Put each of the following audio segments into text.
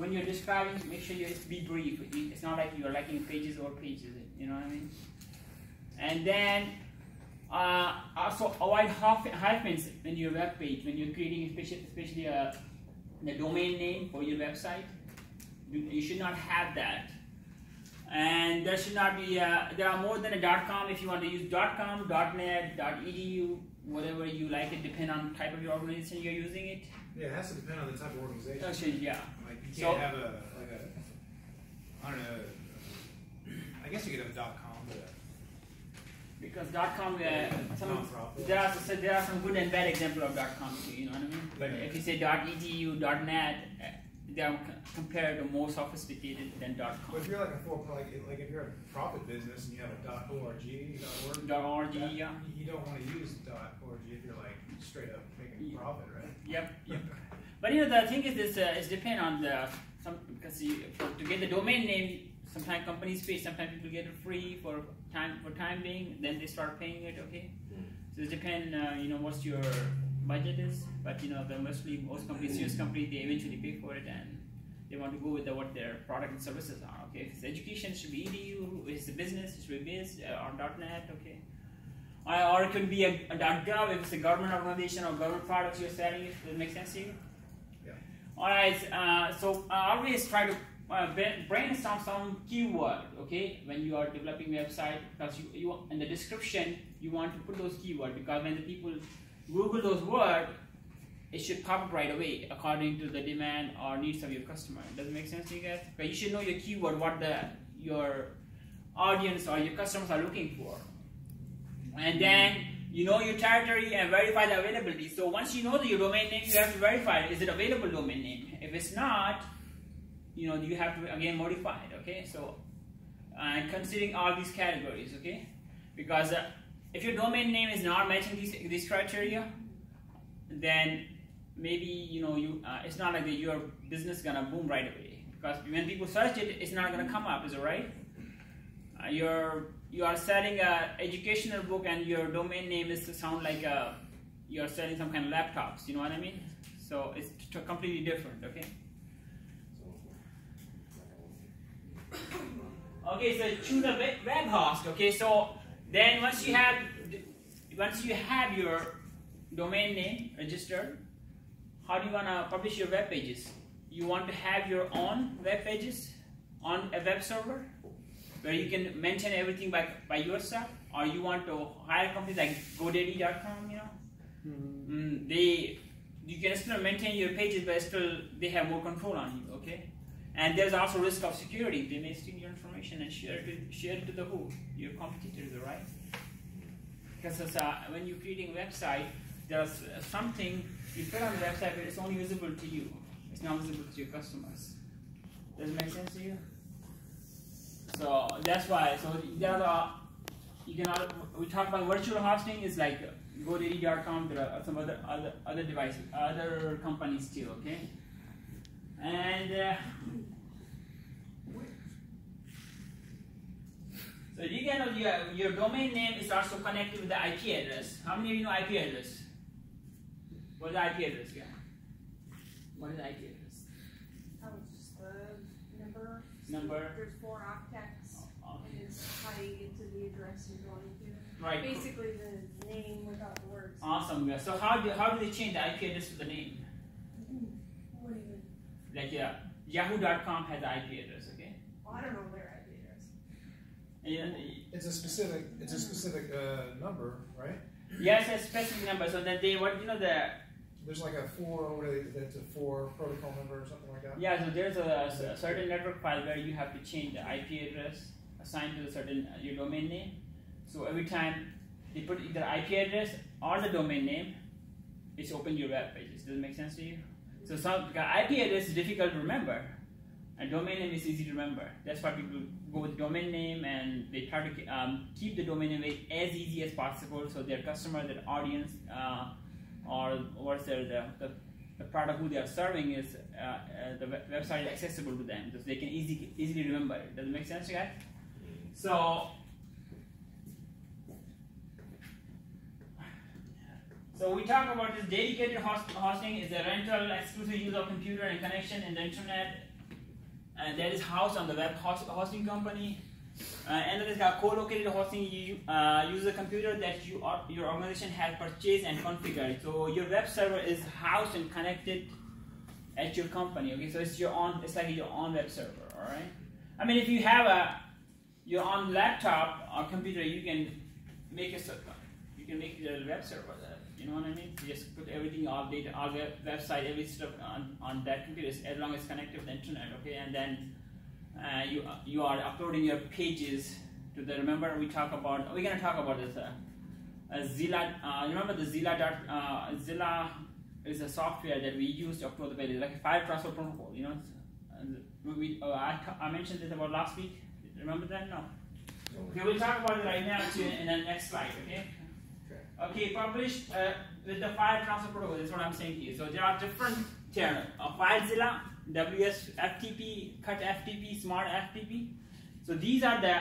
when you're describing, make sure you be brief. It's not like you're liking pages or pages. You know what I mean? And then also avoid hyphens in your web page when you're creating, especially the domain name for your website. You should not have that. And there should not be, there are more than a .com. If you want to use .com, .net, .edu, whatever you like, it depends on the type of your organization you're using it. Yeah, it has to depend on the type of organization. Actually, yeah. Like you can't have I don't know, I guess you could have a .com, but because .com, there are some good and bad examples of .com too, you know what I mean? But if you say .edu, .net, they are compared to more sophisticated than .com. But if you're like if you're a profit business and you have a .org, .org, yeah. You don't want to use .org if you're like straight up making profit, right? Yep. But you know the thing is this it depends on because to get the domain name, sometimes companies pay, sometimes people get it free for time being, then they start paying it. Okay, so it depends. You know what your budget is, but you know most companies, serious companies, they eventually pay for it and they want to go with what their product and services are. Okay, if it's education, it should be edu. If it's a business, it should be biz or .net. Okay. Or it could be a .gov if it's a government organization or government products you're selling. Does it make sense to you? Yeah. Alright, so always try to brainstorm some keyword, okay, when you are developing website, because you in the description you want to put those keywords, because when the people Google those words, it should pop up right away according to the demand or needs of your customer. Does it make sense to you guys? But you should know your keyword, what your audience or your customers are looking for. And then you know your territory and verify the availability. So once you know your domain name, you have to verify, is it available domain name? If it's not, you know, you have to again modify it. Okay, so considering all these categories, okay, because if your domain name is not matching these criteria, then maybe you know it's not like your business is gonna boom right away, because when people search it, it's not gonna come up. Is it right? You are selling an educational book and your domain name is to sound like you're selling some kind of laptops, you know what I mean? So it's completely different, okay? Okay, so choose a web host, okay? So then once you have your domain name registered, how do you want to publish your web pages? You want to have your own web pages on a web server, where you can maintain everything by yourself, or you want to hire companies like GoDaddy.com, you know? You can still maintain your pages, but still they have more control on you, okay? And there's also risk of security. They may steal your information and share it to the who? Your competitors, right? Because when you're creating a website, there's something you put on the website, but it's only visible to you. It's not visible to your customers. Does it make sense to you? So that's why. So there are we talk about virtual hosting is like GoDaddy.com. There are some other devices, other companies too. Okay, and so you can your domain name is also connected with the IP address. How many of you know IP address? What is the IP address? Yeah. What is the IP address? Oh, it's just the number. Number. There's 4 octets, and it's how you get to the address you're going to. Right. Basically, the name without the words. Awesome. Yeah. So how do they change the IP address to the name? What do you mean? Like Yahoo.com has the IP address. Okay. Well, I don't know their IP address. It's a specific number, right? Yes, a specific number. So that there's like a 4 protocol number or something like that. Yeah, so there's a certain network file where you have to change the IP address assigned to the certain your domain name. So every time they put either IP address or the domain name, it's open your web pages. Does it make sense to you? So IP address is difficult to remember, and domain name is easy to remember. That's why people go with domain name, and they try to keep the domain name as easy as possible, so their customer, their audience, or what's the product who they are serving is the website is accessible to them, so they can easily remember it. Does it make sense, guys? So we talk about this dedicated hosting is a rental exclusive use of computer and connection in the internet that is housed on the web hosting company. And then it's got co-located hosting. You use a computer that your organization has purchased and configured. So your web server is housed and connected at your company. Okay, so it's your own. It's like your own web server. All right. I mean, if you have your own laptop or computer, you can make it a web server. You know what I mean? You just put everything, all data, all website, every stuff on that computer as long as it's connected to the internet. Okay, and then you are uploading your pages to the. Remember we're gonna talk about this Zilla. Remember the Zilla is a software that we use to upload the pages, like a file transfer protocol. You know, I mentioned this about last week. Remember that? No. Okay, we'll talk about it right now in the next slide. Okay. Okay, published with the file transfer protocol. That's what I'm saying here. So there are different tiers: FileZilla, WSFTP, Cut FTP, Smart FTP. So these are the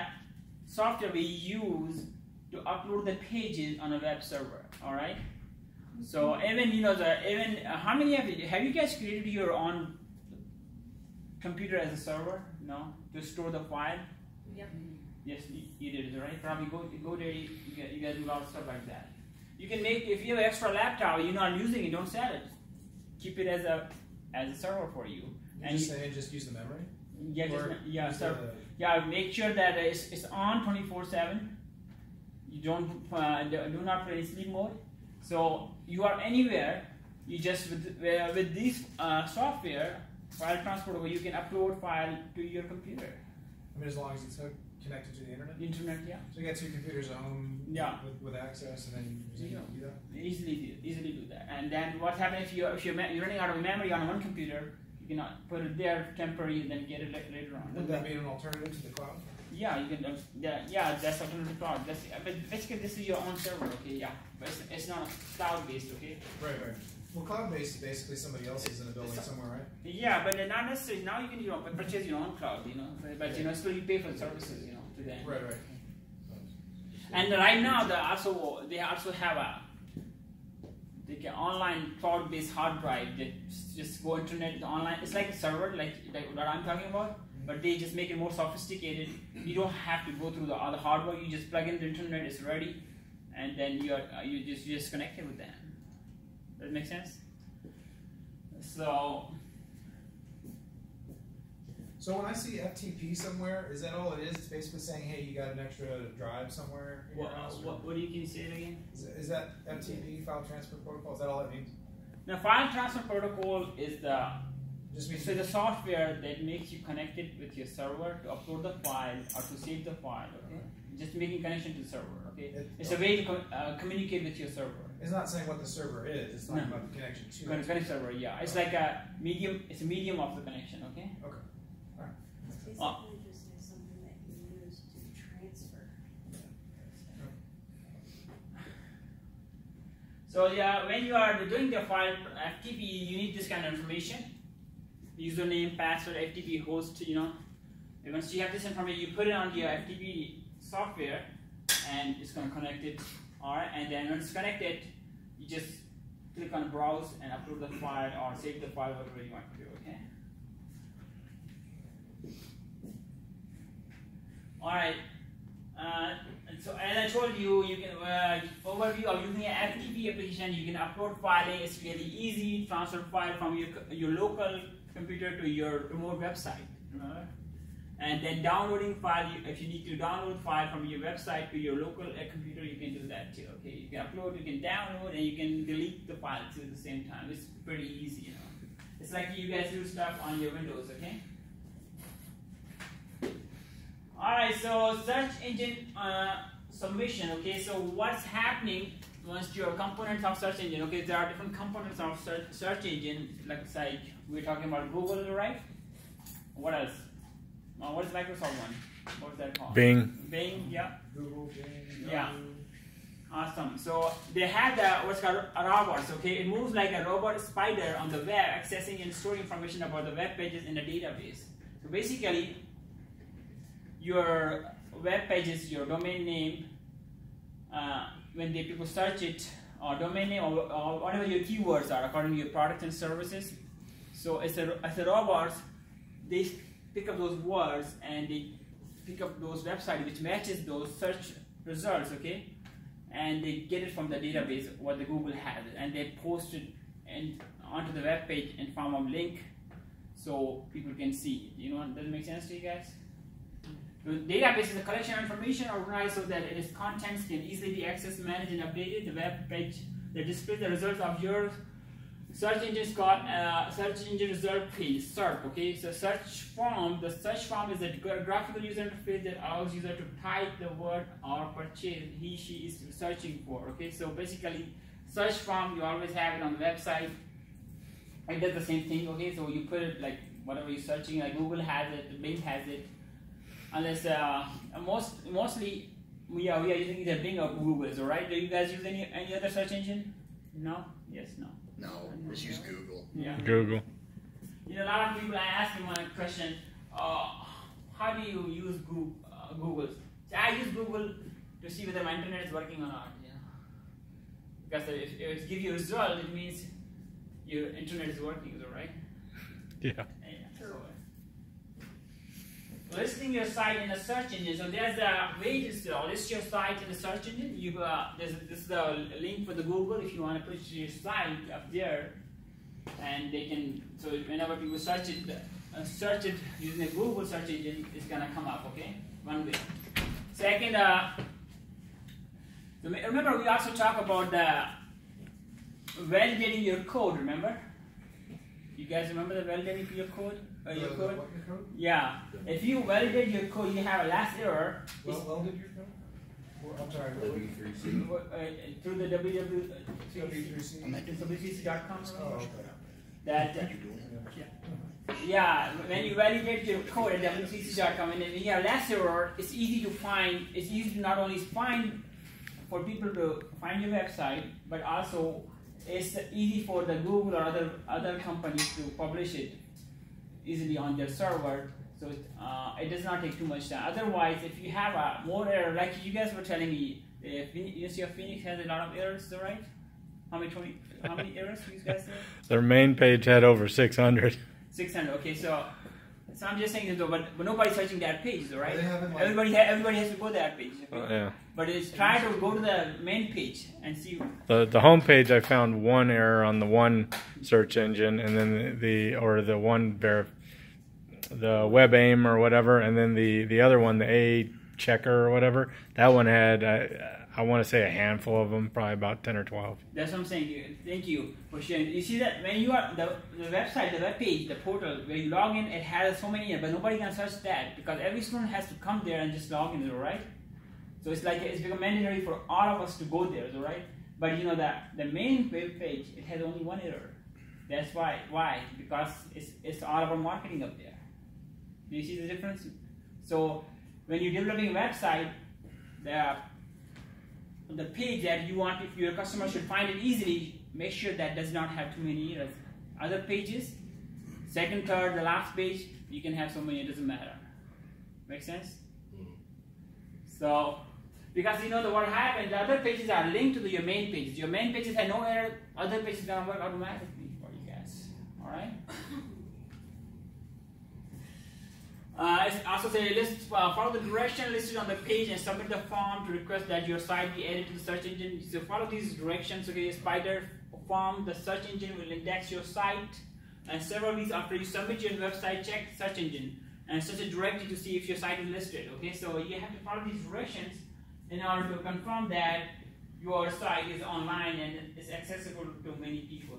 software we use to upload the pages on a web server. All right. So even how many have you guys created your own computer as a server? No, to store the file. Yep. Yes, you did it, right? Probably go there. You guys do a lot of stuff like that. You can make, if you have an extra laptop, you're not using it, don't sell it. Keep it as a server for you. And just saying, just use the memory. Yeah, make sure that it's on 24/7. You do not put in sleep mode. So you are anywhere. You just with this software file transport, you can upload file to your computer. I mean, as long as it's connected to the internet? Internet, yeah. So you got two computers at home with access, and then you do that? Easily do that. And then what happens if you're running out of memory on one computer, you can put it there temporarily and then get it later on. Would that be an alternative to the cloud? Yeah, you can. That's alternative to cloud. But basically, this is your own server, okay? Yeah, but it's not cloud-based, okay? Right. Well, cloud-based is basically somebody else's in a building somewhere, right? Yeah, but not necessarily. Now you can purchase your own cloud, you know. But still you pay for the services, you know, to them. Right. And right now they also have an online cloud-based hard drive that just go internet online. It's like a server, like what I'm talking about, but they just make it more sophisticated. You don't have to go through all the hardware. You just plug in the internet, it's ready, and then you just connected with them. Does that make sense? So when I see FTP somewhere, is that all it is? It's basically saying, hey, you got an extra drive somewhere in your house? What do you can you say it again? Is that FTP, file transfer protocol? Is that all it means? The file transfer protocol is the software that makes you connected with your server to upload the file or to save the file. Okay, just making connection to the server. Okay, it's a way to communicate with your server. It's not saying what the server is. It's talking about the connection to it. Connect server. Yeah, it's like a medium. It's a medium of the connection. Okay. Okay. All right. It's basically just something that you use to transfer. So yeah, when you are doing the file FTP, you need this kind of information: username, password, FTP host. You know, and once you have this information, you put it on your FTP software, and it's going to connect it. All right, and then when it's connected, you just click on browse and upload the file or save the file, whatever you want to do. Okay. All right. So as I told you, you can overview of using an FTP application. You can upload file. It's really easy. Transfer file from your local computer to your remote website. Remember? And then downloading file. If you need to download file from your website to your local computer, you can do that too. Okay, you can upload, you can download, and you can delete the file too at the same time. It's pretty easy, you know. It's like you guys do stuff on your Windows. Okay. All right, so search engine submission. Okay, so what's happening once your components of search engine? Okay, there are different components of search engine. Like we're talking about Google, right? What else? What is Microsoft one? What is that called? Bing. Bing, yeah. Google, Bing. Yeah. Awesome. So they have what's called robots. Okay, it moves like a robot spider on the web, accessing and storing information about the web pages in a database. So basically, your web pages, your domain name, when people search it, or domain name, or whatever your keywords are according to your products and services. So as a robots, pick up those words and they pick up those websites which matches those search results, okay? And they get it from the database what the Google has, and they post it onto the web page in form of link so people can see it. You know, does it make sense to you guys? The database is a collection of information organized so that its contents can easily be accessed, managed, and updated. The web page that displays the results of your search engine is called search engine result page, SERP. Okay, so the search form is a graphical user interface that allows user to type the word or purchase he, she is searching for. Okay, so basically, search form you always have it on the website. It does the same thing. Okay, so you put it like whatever you're searching. Like Google has it, Bing has it. Unless mostly we are using either Bing or Google. So right? Do you guys use any other search engine? No. Yes. No. No, just use Google. Yeah. Google. You know, a lot of people ask me one question, how do you use Google? So I use Google to see whether my internet is working or not. Yeah. Because if it gives you a result, it means your internet is working, right? Yeah. So listing your site in a search engine. So there's a way to list your site in the search engine. This is the link for the Google if you want to put your site up there, and they can. So whenever people search it using the Google search engine, it's gonna come up. Okay, one way. Second, so remember we also talk about validating your code. Remember? You guys remember the validating your code? Your code? What, your code? Yeah. If you validate your code, you have a last error. Welded your code? Well, I'm sorry. W3C. Through the www.c.com. Oh, okay. That. Yeah. When you validate your code at w3c.com, and then when you have last error, it's easy to find. It's easy to not only find for people to find your website, but also it's easy for the Google or other companies to publish it easily on their server, so it does not take too much time. Otherwise, if you have a more error, like you guys were telling me, University of Phoenix has a lot of errors, right? How many errors do you guys say? Their main page had over 600. 600. Okay, so I'm just saying though, but nobody's searching that page, right? They haven't, like, everybody has to go to that page. Okay? Yeah. But it's try to go to the main page and see. The home page, I found one error on the one search engine, and then the web aim or whatever, and then the other one, the A checker or whatever. That one had I want to say a handful of them, probably about 10 or 12. That's what I'm saying. Thank you for sharing. You see that when you are the website, the web page, the portal where you log in, it has so many, but nobody can search that because every student has to come there and just log in, right? So it's like it's become mandatory for all of us to go there, right? But you know that the main web page, it has only one error. That's why. Why? Because it's all about marketing up there. Do you see the difference? So when you're developing a website, the page that you want, if your customer should find it easily, make sure that does not have too many errors. Other pages, second, third, the last page, you can have so many, it doesn't matter. Make sense? So, because you know what happens, the other pages are linked to your main pages. Your main pages have no error, other pages are going to work automatically for you guys. Alright? It also says follow the direction listed on the page and submit the form to request that your site be added to the search engine. So follow these directions. Okay, spider form, the search engine will index your site, and several weeks after you submit your website, check search engine and search it directly to see if your site is listed. Okay, so you have to follow these directions in order to confirm that your site is online and is accessible to many people.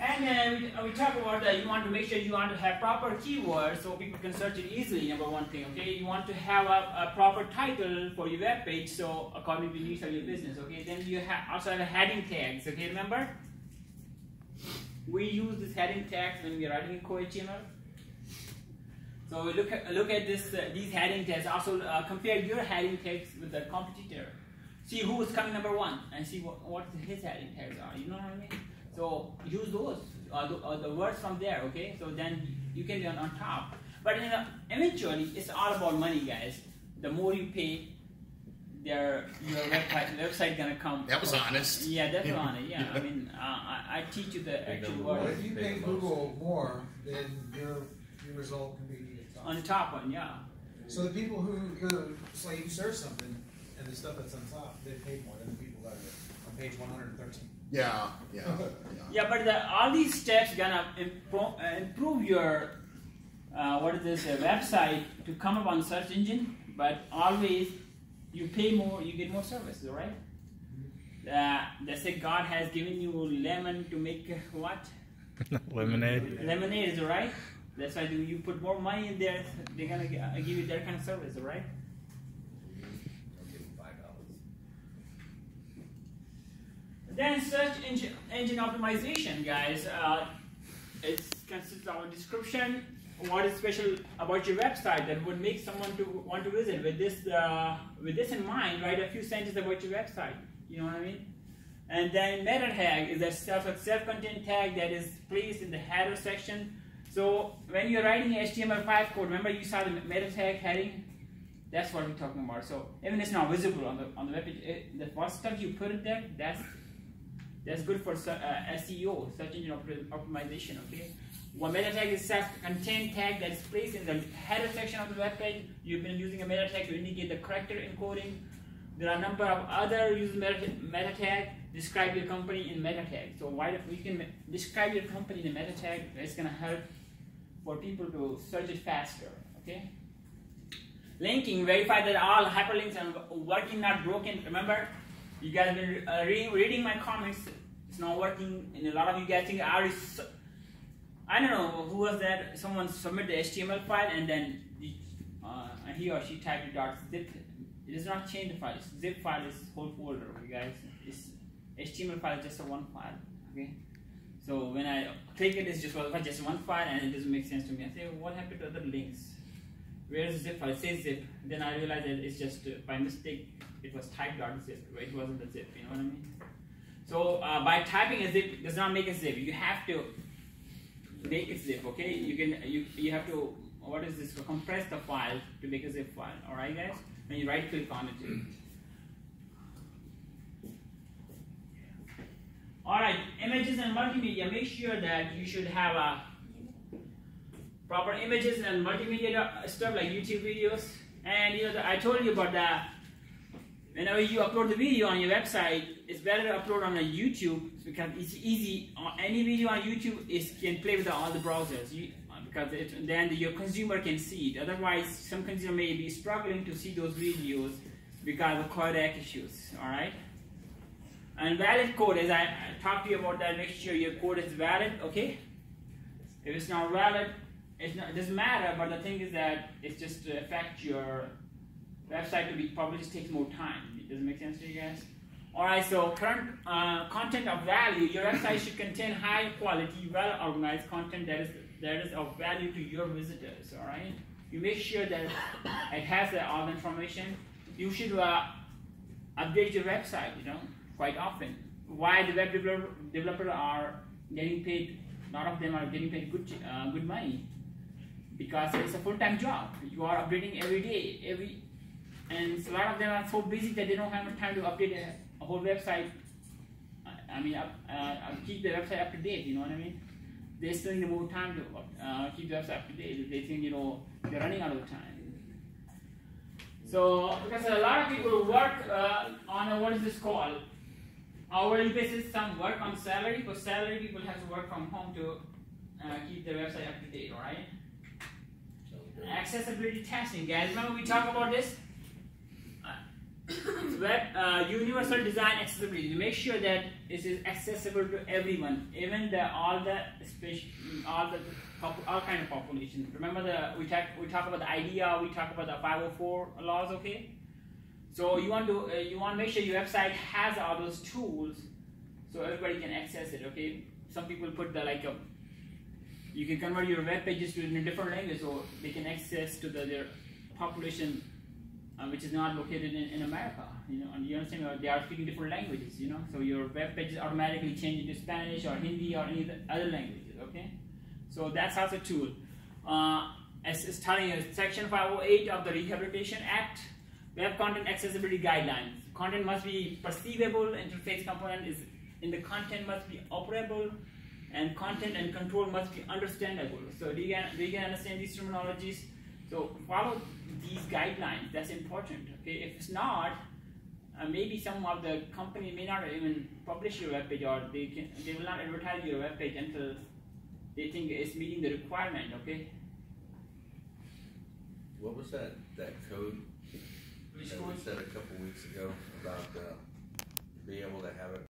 And we talk about that you want to make sure you want to have proper keywords so people can search it easily, number one thing, okay? You want to have a proper title for your web page, so according to the needs of your business, okay? Then you also have a heading tags, okay, remember? We use this heading tags when we are writing in core HTML. So we look at these heading tags, also compare your heading tags with the competitor. See who is coming number one and see what his heading tags are, you know what I mean? So use those, the words from there, okay? So then you can be on top. But eventually, it's all about money, guys. The more you pay, your website gonna come. That was honest. Yeah, that's honest. Yeah, I mean, I teach you the actual Well, word. if you pay Google more, then your your result can be on the top one, yeah. So the people who it's like you search something and the stuff that's on top, they pay more than the people that are on page 113. Yeah. Yeah, but all these steps gonna improve your website to come up on search engine. But always, you pay more, you get more services, right? They say God has given you lemon to make what? Lemonade. Lemonade, is right? That's why you put more money in there. They're gonna give you that kind of service, right? I'll give him $5. Then search engine optimization, guys. It consists of a description. What is special about your website that would make someone to want to visit? With this in mind, write a few sentences about your website. You know what I mean? And then meta tag is a self-contained tag that is placed in the header section. So when you're writing HTML5 code, remember you saw the meta tag heading? That's what we're talking about. So even it's not visible on the web page, the first stuff you put in there, that's good for SEO, search engine optimization. Okay. One meta tag is self-contained tag that is placed in the header section of the web page. You've been using a meta tag to indicate the character encoding. There are a number of other use meta tag. Describe your company in meta tag. So why if we can describe your company in a meta tag, it's gonna help for people to search it faster. Okay. Linking, verify that all hyperlinks are working, not broken. Remember, you guys have been reading my comments. It's not working, and a lot of you guys think I don't know who was that. Someone submitted the HTML file and then he or she typed .zip. It does not change the file. Zip file is whole folder, you guys. It's HTML file is just a one file. Okay. So when I click it, it's just one file, and it doesn't make sense to me. I say, what happened to other links? Where is the zip file? It says zip. Then I realized that it's just by mistake it was typed .zip. Right? It wasn't a zip. You know what I mean? So by typing a zip, it does not make a zip. You have to make it zip, okay? You have to, what is this? Compress the file to make a zip file. All right, guys. And you right click on it. All right, images and multimedia. Make sure that you should have proper images and multimedia stuff like YouTube videos. And I told you about that. Whenever you upload the video on your website, it's better to upload on a YouTube because it's easy. Any video on YouTube can play with all the browsers because then your consumer can see it. Otherwise, some consumer may be struggling to see those videos because of codec issues. All right. And valid code, as I talked to you about that, make sure your code is valid. Okay. If it's not valid, it doesn't matter. But the thing is that it's just to affect your website to be published takes more time. Does it make sense to you guys? Alright, so current content of value. Your website should contain high quality, well organized content that is of value to your visitors. Alright? You make sure that it has all the information. You should update your website, quite often. Why the web developers are getting paid, a lot of them are getting paid good money. Because it's a full-time job. You are updating every day, and a lot of them are so busy that they don't have time to update a whole website. Keep the website up to date. You know what I mean? They still need more time to keep the website up to date. They think they're running out of time. So because a lot of people work on what is this called? Hourly basis. Some work on salary. For salary, people have to work from home to keep their website up to date. All right. Accessibility testing, guys. Remember we talked about this? Universal design accessibility. Make sure that it is accessible to everyone, even all kind of population. Remember we talk about the idea. We talk about the 504 laws. Okay. So you want to make sure your website has all those tools, so everybody can access it. Okay. Some people put you can convert your web pages to a different language so they can access to their population which is not located in America. And you understand, they are speaking different languages, so your web pages automatically change into Spanish or Hindi or any other languages, okay? So that's also a tool. As it's telling you, Section 508 of the Rehabilitation Act, Web Content Accessibility Guidelines. Content must be perceivable, interface component in the content must be operable, and content and control must be understandable. So do you can understand these terminologies? So follow these guidelines. That's important. Okay, if it's not, maybe some of the company may not even publish your webpage, or they will not advertise your webpage until they think it's meeting the requirement. Okay. What was that code Which that code? we said a couple weeks ago about being able to have it